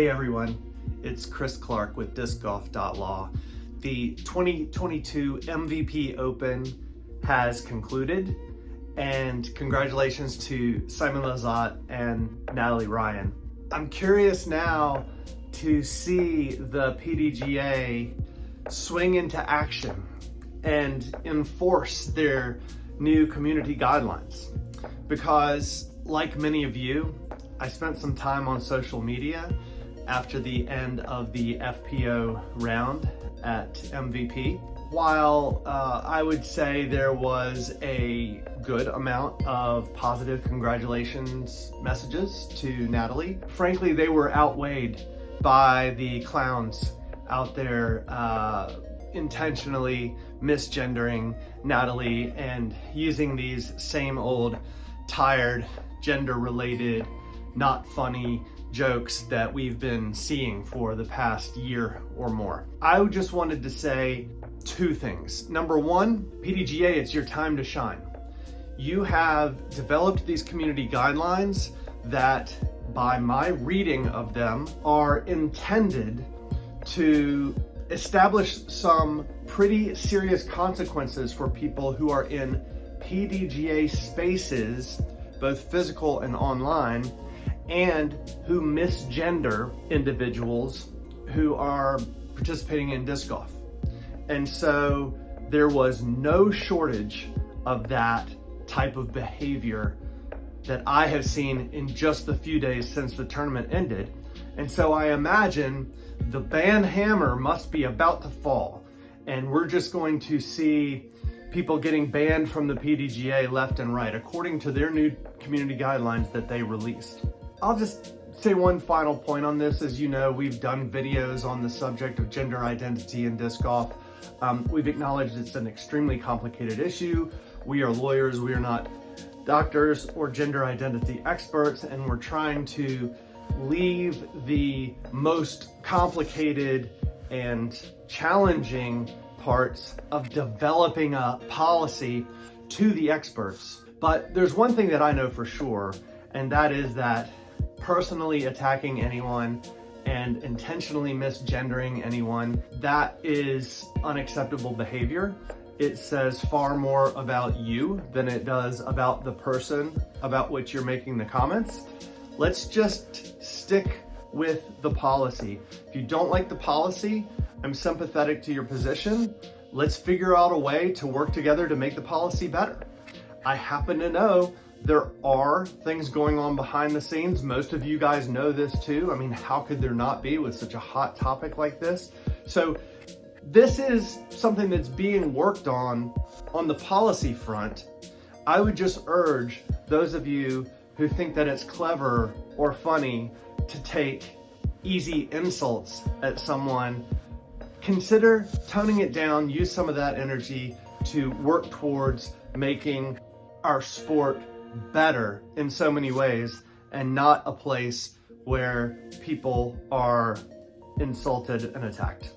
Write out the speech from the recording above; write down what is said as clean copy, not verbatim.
Hey everyone, it's Chris Clark with discgolf.law. The 2022 MVP Open has concluded, and congratulations to Simon Lizotte and Natalie Ryan. I'm curious now to see the PDGA swing into action and enforce their new community guidelines, because like many of you, I spent some time on social media after the end of the FPO round at MVP. While I would say there was a good amount of positive congratulations messages to Natalie, frankly, they were outweighed by the clowns out there intentionally misgendering Natalie and using these same old tired gender-related, not funny jokes that we've been seeing for the past year or more. I just wanted to say two things. Number one, PDGA, it's your time to shine. You have developed these community guidelines that, by my reading of them, are intended to establish some pretty serious consequences for people who are in PDGA spaces, both physical and online, and who misgender individuals who are participating in disc golf. And so there was no shortage of that type of behavior that I have seen in just the few days since the tournament ended. And so I imagine the ban hammer must be about to fall, and we're just going to see people getting banned from the PDGA left and right, according to their new community guidelines that they released. I'll just say one final point on this. As you know, we've done videos on the subject of gender identity in disc golf. We've acknowledged it's an extremely complicated issue. We are lawyers, we are not doctors or gender identity experts, and we're trying to leave the most complicated and challenging parts of developing a policy to the experts. But there's one thing that I know for sure, and that is that personally attacking anyone and intentionally misgendering anyone, that is unacceptable behavior. It says far more about you than it does about the person about which you're making the comments. Let's just stick with the policy. If you don't like the policy, I'm sympathetic to your position. Let's figure out a way to work together to make the policy better. I happen to know there are things going on behind the scenes. Most of you guys know this too. I mean, how could there not be with such a hot topic like this? So this is something that's being worked on the policy front. I would just urge those of you who think that it's clever or funny to take easy insults at someone, consider toning it down, use some of that energy to work towards making our sport better in so many ways, and not a place where people are insulted and attacked.